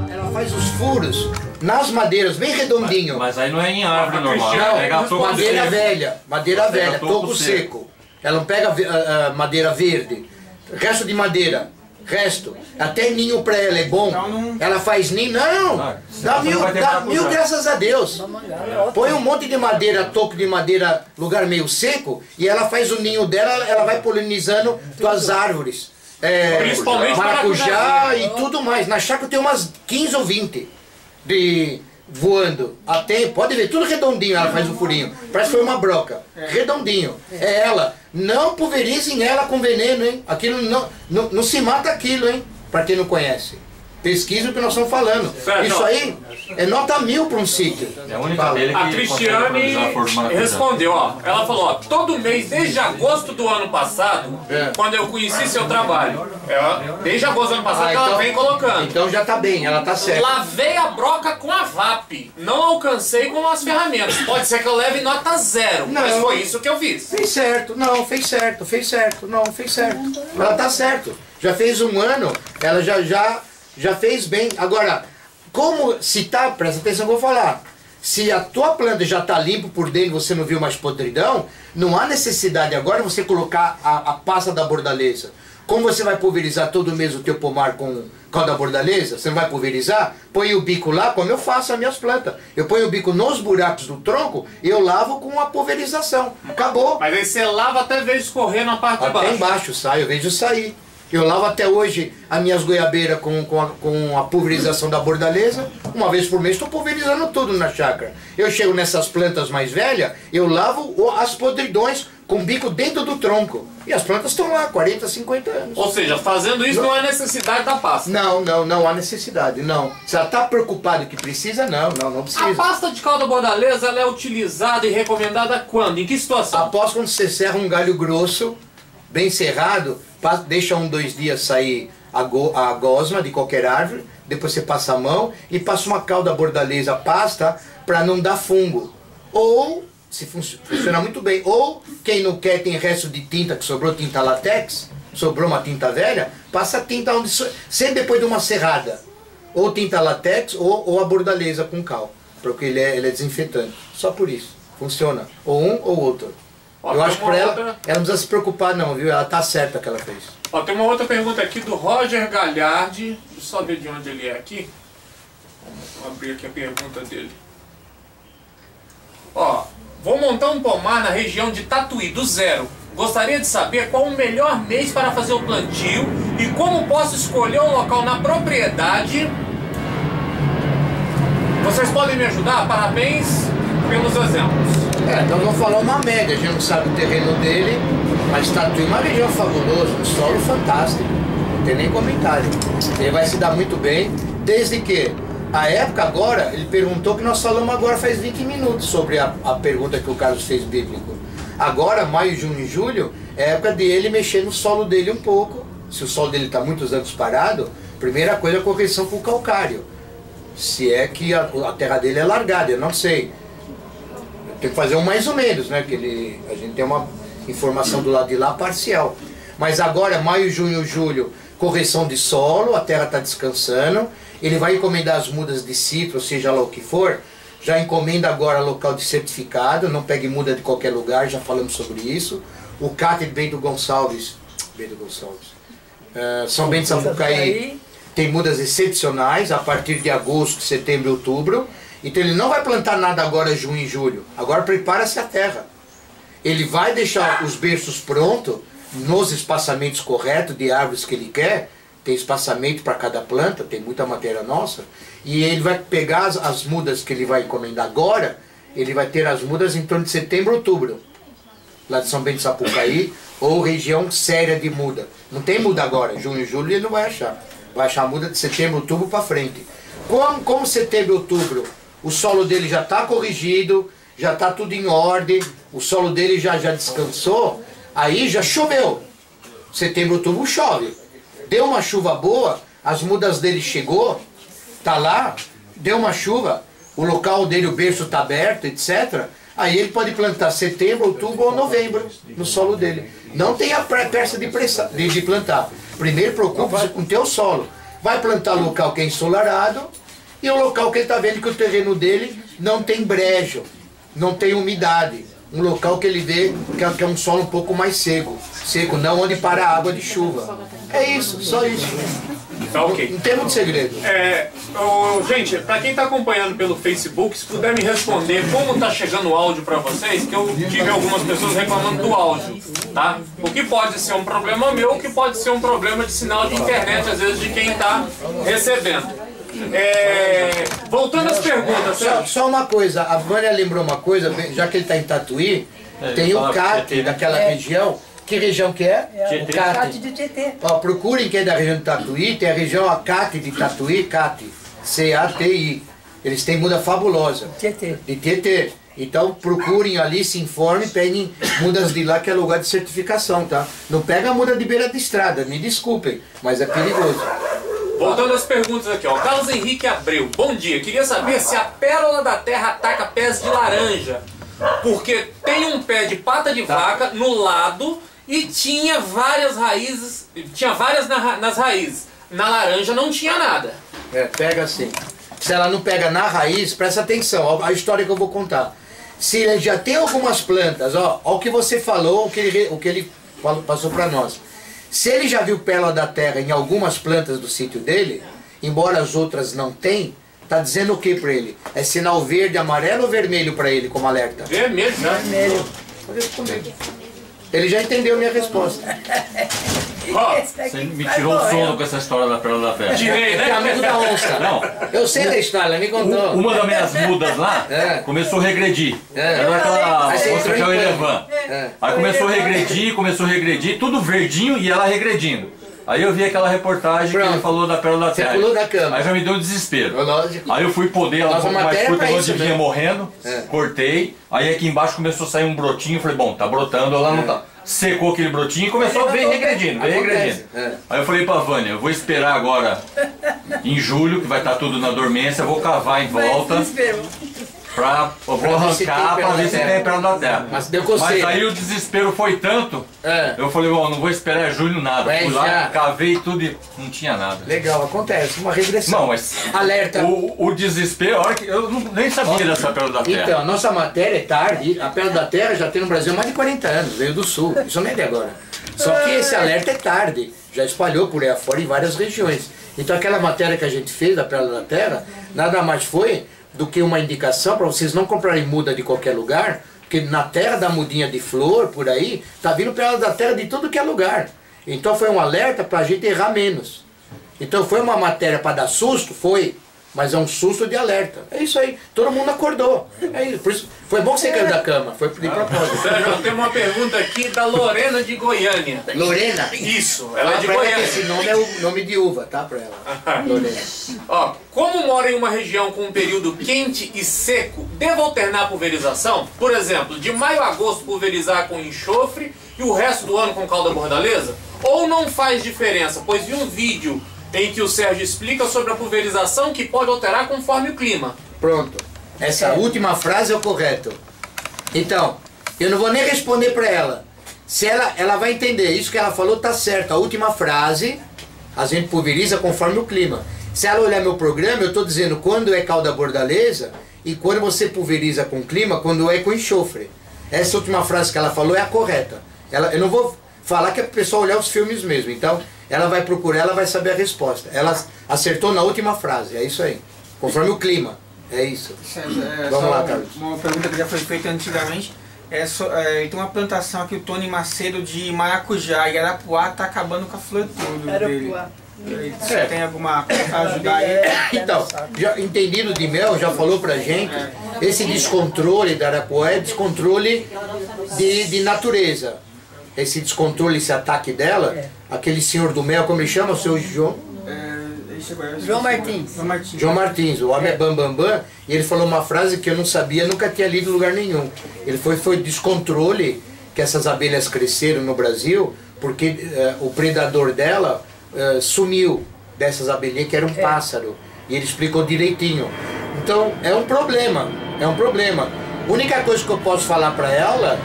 Ela faz os furos nas madeiras, bem redondinho. Mas aí não é em árvore normal. Não, madeira velha, toco seco. Ela não pega madeira verde, resto de madeira, até ninho pra ela é bom. Ela faz ninho, dá mil graças a Deus. Põe um monte de madeira, toco de madeira, lugar meio seco, e ela faz o ninho dela, ela vai polinizando tuas árvores. Principalmente maracujá e tudo mais. Na chácara tem umas 15 ou 20 voando. Até, pode ver, tudo redondinho ela faz o furinho. Parece que foi uma broca. Redondinho. É ela. Não pulverizem ela com veneno, hein? Aquilo não se mata aquilo, hein? Pra quem não conhece. Pesquisa o que nós estamos falando. Isso aí é nota 1000 para um sítio. É a única dele que a Cristiane respondeu, ó. Ela falou, ó, todo mês, desde agosto do ano passado, quando eu conheci seu trabalho, desde agosto do ano passado que ela vem colocando. Então já tá bem, ela tá certa. Lavei a broca com a VAP. Não alcancei com as ferramentas. Pode ser que eu leve nota 0, mas foi isso que eu fiz. Fez certo, fez certo. Ela tá certo. Já fez um ano, ela já fez bem. Agora, como se tá, presta atenção que eu vou falar. Se a tua planta já está limpa por dentro, você não viu mais podridão, não há necessidade agora você colocar a pasta da bordaleza. Como você vai pulverizar todo mês o teu pomar com a da bordaleza? Você não vai pulverizar? Põe o bico lá, como eu faço as minhas plantas. Eu ponho o bico nos buracos do tronco e eu lavo com a pulverização. Acabou. Mas aí você lava até ver escorrer na parte de baixo. Até embaixo sai, eu vejo sair. Eu lavo até hoje as minhas goiabeiras com a pulverização da bordaleza. Uma vez por mês estou pulverizando tudo na chácara. Eu chego nessas plantas mais velhas, eu lavo as podridões com o bico dentro do tronco. E as plantas estão lá, 40, 50 anos. Ou seja, fazendo isso não há necessidade da pasta. Não há necessidade, não. Se ela está preocupada que precisa, não precisa. A pasta de calda bordaleza, ela é utilizada e recomendada quando? Em que situação? Após quando você serra um galho grosso, bem serrado, deixa 1, 2 dias sair a gosma de qualquer árvore, depois você passa a mão e passa uma calda bordaleza pasta para não dar fungo. Ou, se funciona muito bem, ou quem não quer, tem resto de tinta, que sobrou tinta latex, sobrou uma tinta velha, passa a tinta onde sempre depois de uma serrada. Ou tinta latex ou a bordaleza com cal, porque ele é desinfetante. Só por isso. Funciona. Ou um ou outro. Eu acho que para ela não precisa se preocupar não, viu? Ela tá certa que ela fez. Ó, tem uma outra pergunta aqui do Roger Galhardi. Deixa eu só ver de onde ele é aqui. Vou abrir aqui a pergunta dele. Ó, vou montar um pomar na região de Tatuí, do zero. Gostaria de saber qual o melhor mês para fazer o plantio e como posso escolher um local na propriedade. Vocês podem me ajudar? Parabéns pelos exemplos. Então vamos falar uma média, a gente não sabe o terreno dele, mas Tatuí é uma região fabulosa, um solo fantástico, não tem nem comentário. Ele vai se dar muito bem, desde que a época agora, ele perguntou que nós falamos agora faz 20 minutos sobre a pergunta que o Carlos fez bíblico. Agora, maio, junho e julho, é época de ele mexer no solo dele um pouco. Se o solo dele está muitos anos parado, primeira coisa é a correção com o calcário. Se é que a terra dele é largada, eu não sei. Tem que fazer um mais ou menos, né? Que a gente tem uma informação do lado de lá parcial. Mas agora, maio, junho, julho, correção de solo, a terra está descansando. Ele vai encomendar as mudas de citro, seja lá o que for. Já encomenda agora local de certificado, não pegue muda de qualquer lugar, já falamos sobre isso. O CAT de Bento Gonçalves, São Bento Sapucaí, tem mudas excepcionais a partir de agosto, setembro e outubro. Então ele não vai plantar nada agora junho e julho. Agora prepara-se a terra. Ele vai deixar os berços prontos, nos espaçamentos corretos de árvores que ele quer. Tem espaçamento para cada planta, tem muita matéria nossa. E ele vai pegar as mudas que ele vai encomendar agora. Ele vai ter as mudas em torno de setembro, outubro. Lá de São Bento de Sapucaí, ou região séria de muda. Não tem muda agora, junho e julho ele não vai achar. Vai achar muda de setembro, outubro para frente. Como setembro e outubro, o solo dele já está corrigido, já está tudo em ordem, o solo dele já descansou, aí já choveu. Setembro, outubro chove. Deu uma chuva boa, as mudas dele chegou, tá lá, deu uma chuva, o local dele, o berço está aberto, etc., aí ele pode plantar setembro, outubro ou novembro no solo dele. Não tem a pressa de plantar. Primeiro preocupe-se com o teu solo. Vai plantar local que é ensolarado e o local que ele está vendo que o terreno dele não tem brejo, não tem umidade. Um local que ele vê que é um solo um pouco mais seco, não onde para a água de chuva. É isso, só isso. Tá ok. Não tem muito segredo. Gente, para quem está acompanhando pelo Facebook, se puder me responder como está chegando o áudio para vocês, que eu tive algumas pessoas reclamando do áudio, tá? O que pode ser um problema meu, o que pode ser um problema de sinal de internet, às vezes, de quem está recebendo. Voltando às perguntas. Só uma coisa, a Vânia lembrou uma coisa, já que ele está em Tatuí, tem o CAT daquela região. Que região que é? O CAT de Tietê. Ó, procurem quem é da região de Tatuí, tem a região CAT de Tatuí, CAT, C-A-T-I. Eles têm muda fabulosa. Tietê. De Tietê. Então procurem ali, se informem, peguem mudas de lá que é lugar de certificação, tá? Não pega a muda de beira de estrada, me desculpem, mas é perigoso. Voltando às perguntas aqui, ó. Carlos Henrique Abreu, bom dia. Queria saber se a pérola da terra ataca pés de laranja. Porque tem um pé de pata de vaca no lado e tinha várias raízes. Tinha várias nas raízes. Na laranja não tinha nada. Pega assim. Se ela não pega na raiz, presta atenção, ó, a história que eu vou contar. Se ele já tem algumas plantas, ó o que você falou, o que ele passou para nós. Se ele já viu pérola da terra em algumas plantas do sítio dele, embora as outras não tenham, tá dizendo o que para ele? É sinal verde, amarelo ou vermelho para ele como alerta? Vermelho, né? Vermelho. Ele já entendeu minha resposta. Você me tirou o sono com essa história da pérola da terra. Tirei, né? É amigo da onça. Não. Eu sei da história, ela me contou. Uma das minhas mudas lá começou a regredir. Era aquela onça que é o Erevan. Aí começou a regredir, tudo verdinho e ela regredindo. Aí eu vi aquela reportagem que ele falou da pérola da terra. Você pulou da cama. Aí já me deu um desespero. Lógico. Aí eu fui poder ela um pouco mais curta, onde vinha né? morrendo, cortei. Aí aqui embaixo começou a sair um brotinho, falei, bom, tá brotando, ela não tá. Secou aquele brotinho e começou a vir regredindo, Aí eu falei pra Vânia, eu vou esperar agora em julho, que vai estar tudo na dormência, vou cavar em volta. Eu vou arrancar pra ver se tem pérola da terra. Mas deu coceira. Mas aí o desespero foi tanto, eu falei, bom, não vou esperar julho nada. Fui lá, cavei tudo e não tinha nada. Legal, acontece, uma regressão. Não, mas alerta. O desespero, a hora que eu nem sabia dessa pérola da terra. Então, a nossa matéria é tarde, a pérola da terra já tem no Brasil mais de 40 anos, veio do sul, isso não é de agora. Só que esse alerta é tarde, já espalhou por aí afora em várias regiões. Então aquela matéria que a gente fez da pérola da terra, nada mais foi do que uma indicação para vocês não comprarem muda de qualquer lugar, porque na terra da mudinha de flor, por aí, tá vindo pérola da terra de tudo que é lugar. Então foi um alerta para a gente errar menos. Então foi uma matéria para dar susto? Foi. Mas é um susto de alerta. É isso aí. Todo mundo acordou. É isso. Por isso foi bom que você caiu da cama. Foi de propósito. Sérgio, tem uma pergunta aqui da Lorena de Goiânia. Lorena? Isso, ela é de Goiânia. Esse nome é o nome de uva, tá? Pra ela. Lorena. Ó, como mora em uma região com um período quente e seco, devo alternar a pulverização? Por exemplo, de maio a agosto pulverizar com enxofre e o resto do ano com calda bordaleza? Ou não faz diferença? Pois vi um vídeo em que o Sérgio explica sobre a pulverização que pode alterar conforme o clima. Pronto. Essa última frase é o correto. Então, eu não vou nem responder para ela. Se ela vai entender. Isso que ela falou tá certo. A última frase, a gente pulveriza conforme o clima. Se ela olhar meu programa, eu estou dizendo quando é calda bordaleza e quando você pulveriza com clima, quando é com enxofre. Essa última frase que ela falou é a correta. Eu não vou falar que é para o pessoal olhar os filmes mesmo. Então, ela vai procurar, ela vai saber a resposta. Ela acertou na última frase, é isso aí. Conforme o clima, é isso. Vamos lá, Carlos. Uma pergunta que já foi feita antigamente. Tem uma plantação aqui, o Tony Macedo, de maracujá, e Arapuá está acabando com a flor tudo dele. Você tem alguma coisa para ajudar aí? Então, já entendido de mel, já falou pra gente, esse descontrole da Arapuá é descontrole de natureza. Esse descontrole, esse ataque dela, aquele senhor do mel, como ele chama, o seu João? João Martins. João Martins, o homem é bam, e ele falou uma frase que eu não sabia, nunca tinha lido em lugar nenhum. Ele foi descontrole que essas abelhas cresceram no Brasil, porque o predador dela sumiu dessas abelhinhas, que era um pássaro. E ele explicou direitinho. Então é um problema, é um problema. A única coisa que eu posso falar para ela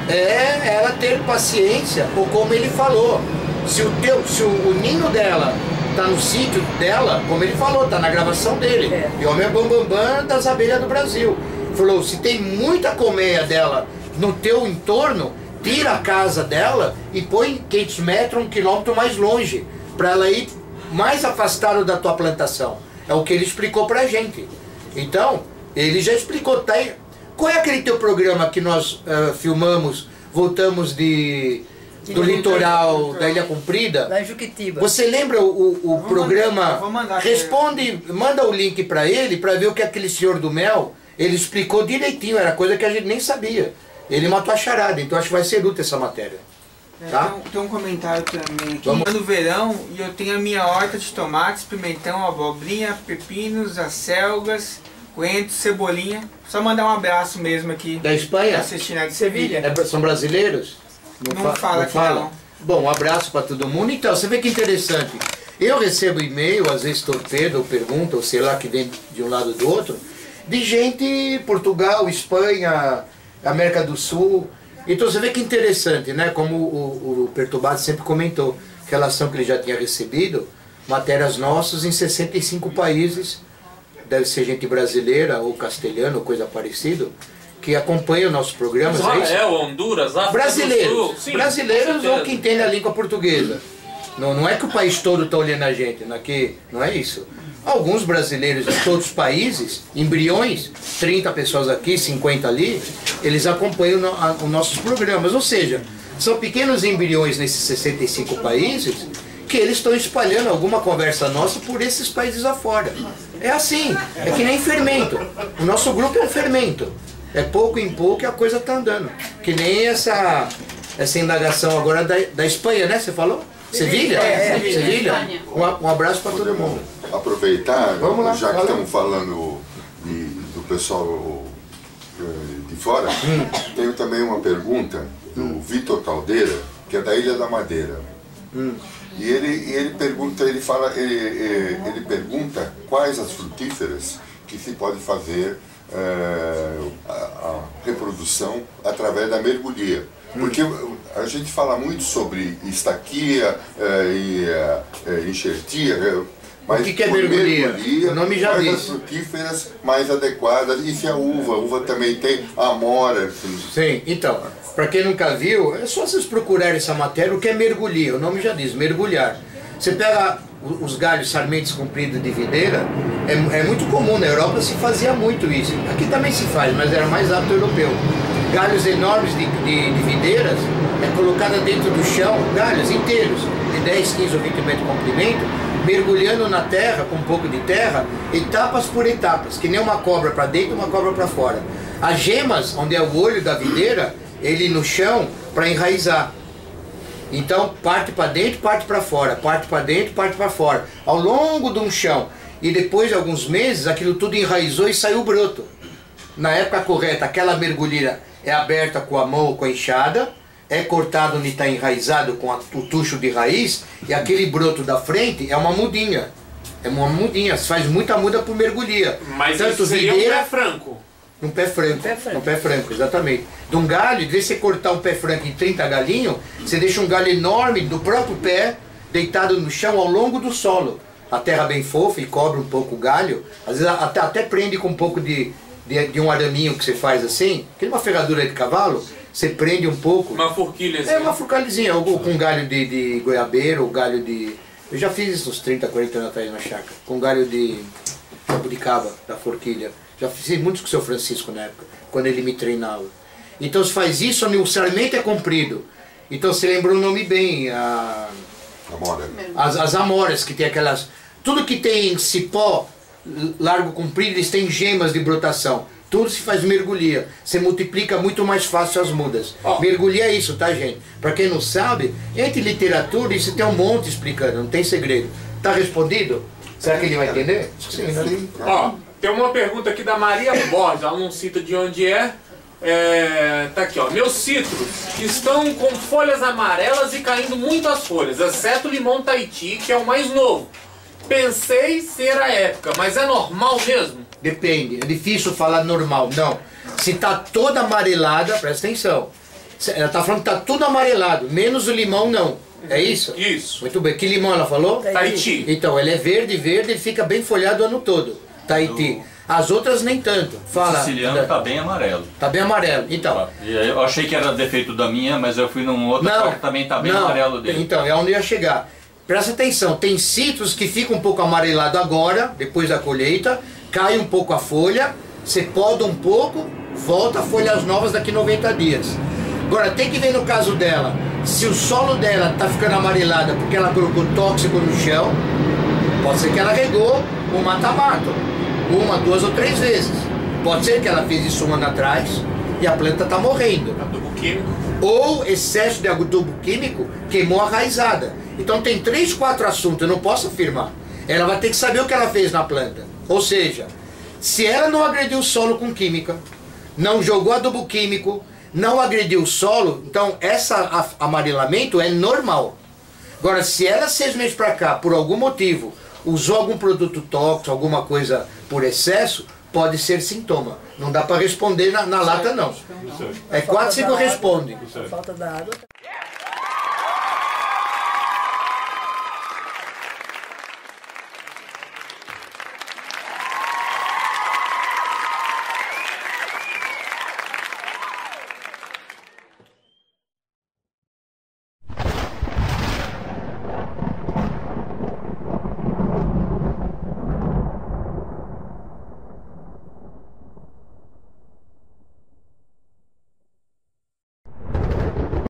é ela ter paciência, ou como ele falou, se o ninho dela tá no sítio dela, como ele falou, tá na gravação dele. E o homem é bambambam das abelhas do Brasil. Falou, se tem muita colmeia dela no teu entorno, tira a casa dela e põe 500 metros, 1 quilômetro mais longe, para ela ir mais afastada da tua plantação. É o que ele explicou pra gente. Então, ele já explicou, tá aí. Qual é aquele teu programa que nós filmamos, voltamos do litoral da Ilha Comprida? Lá em Juquitiba. Você lembra o programa? Vou mandar. Responde, manda o link para ele, para ver o que aquele senhor do mel, ele explicou direitinho, era coisa que a gente nem sabia. Ele matou a charada, então acho que vai ser útil essa matéria. Tá? Tem um comentário também aqui. No verão, e eu tenho a minha horta de tomates, pimentão, abobrinha, pepinos, acelgas, coentro, cebolinha. Só mandar um abraço mesmo aqui. Da Espanha? Assistindo de Sevilha. São brasileiros? Não fala aqui não. Bom, um abraço para todo mundo. Então, você vê que interessante. Eu recebo e-mail, às vezes torpedo, ou pergunta, ou sei lá, que vem de um lado ou do outro, de gente, Portugal, Espanha, América do Sul. Então você vê que interessante, né? Como o Perturbado sempre comentou, relação que ele já tinha recebido, matérias nossas em 65 países, deve ser gente brasileira ou castelhana ou coisa parecida, que acompanha o nosso programa. Israel, Honduras, África brasileiros, do Sul. Sim, brasileiros ou que entendem a língua portuguesa. Não é que o país todo está olhando a gente, não é isso. Alguns brasileiros de todos os países, embriões, 30 pessoas aqui, 50 ali, eles acompanham os nossos programas. Ou seja, são pequenos embriões nesses 65 países que eles estão espalhando alguma conversa nossa por esses países afora. É assim, é que nem fermento. O nosso grupo é um fermento. É pouco em pouco e a coisa está andando. Que nem essa indagação agora da Espanha, né? Você falou? Sevilha? Sevilha? Um abraço para todo mundo. Aproveitar, vamos lá, já que estamos falando do pessoal de fora, tenho também uma pergunta do Vitor Caldeira, que é da Ilha da Madeira. E ele pergunta quais as frutíferas que se pode fazer a reprodução através da mergulhia. Porque a gente fala muito sobre estaquia e enxertia, mas o que é mergulhia? O nome já diz. As frutíferas mais adequadas, e se a uva também tem a amora. Assim. Sim, então, para quem nunca viu, é só vocês procurarem essa matéria, o que é mergulhia, o nome já diz, mergulhar. Você pega os galhos sarmentos compridos de videira, é muito comum, na Europa se fazia muito isso. Aqui também se faz, mas era mais hábito europeu. Galhos enormes de videiras é colocada dentro do chão, galhos inteiros, de 10, 15 ou 20 metros de comprimento, mergulhando na terra, com um pouco de terra, etapas por etapas, que nem uma cobra para dentro e uma cobra para fora. As gemas, onde é o olho da videira, ele no chão para enraizar. Então parte para dentro, parte para fora, parte para dentro, parte para fora, ao longo de um chão. E depois de alguns meses, aquilo tudo enraizou e saiu broto. Na época correta, aquela mergulheira é aberta com a mão ou com a enxada, é cortado onde está enraizado com o tucho de raiz, e aquele broto da frente é uma mudinha. É uma mudinha, se faz muita muda por mergulhia. Mas tanto isso seria videira, um pé franco. Um pé franco. Um pé franco, exatamente. De um galho, de você cortar um pé franco em 30 galinhos, você deixa um galho enorme do próprio pé, deitado no chão ao longo do solo. A terra bem fofa e cobre um pouco o galho, às vezes até prende com um pouco de um araminho que você faz assim, que é uma ferradura de cavalo, você prende um pouco. Uma forquilha assim. É uma forquilhazinha, ou com galho de goiabeira, ou galho de... Eu já fiz isso uns 30, 40 anos atrás na chácara, com galho de jabuticaba, da forquilha. Já fiz muitos com o seu Francisco na época, quando ele me treinava. Então você faz isso, o sarmento é comprido. Então você lembrou o nome bem, as amoras, que tem aquelas... Tudo que tem cipó, largo comprido, eles têm gemas de brotação. Tudo se faz mergulhia. Você multiplica muito mais fácil as mudas. Mergulhia é isso, tá, gente? Para quem não sabe, entre literatura, isso tem um monte explicando, não tem segredo. Tá respondido? Será que ele vai entender? Sim. Ó, tem uma pergunta aqui da Maria Borges, ela não cita de onde é. Tá aqui, ó. Meus citros estão com folhas amarelas e caindo muitas folhas, exceto o limão Tahiti, que é o mais novo. Pensei ser a época, mas é normal mesmo? Depende, é difícil falar normal, não. Se está toda amarelada, presta atenção. Ela está falando que está tudo amarelado, menos o limão não. É isso? Isso. Muito bem. Que limão ela falou? Tahiti. Então, ele é verde, ele fica bem folhado o ano todo. Tahiti. As outras nem tanto. Fala. O siciliano tá bem amarelo. Tá bem amarelo. Então. E eu achei que era defeito da minha, mas eu fui num outro que também tá bem amarelo dele. Então, é onde eu ia chegar. Presta atenção, tem citros que ficam um pouco amarelado agora, depois da colheita, cai um pouco a folha, você poda um pouco, volta a folhas novas daqui 90 dias. Agora, tem que ver no caso dela, se o solo dela está ficando amarelada porque ela colocou tóxico no chão, pode ser que ela regou o mata-mato, 1, 2 ou 3 vezes. Pode ser que ela fez isso um ano atrás e a planta está morrendo. Adubo químico. Ou excesso de adubo químico queimou a raizada. Então tem 3, 4 assuntos, eu não posso afirmar. Ela vai ter que saber o que ela fez na planta. Ou seja, se ela não agrediu o solo com química, não jogou adubo químico, não agrediu o solo, então esse amarelamento é normal. Agora, se ela 6 meses para cá, por algum motivo, usou algum produto tóxico, alguma coisa por excesso, pode ser sintoma. Não dá para responder na lata, não. É 4, 5 responde. Falta da água.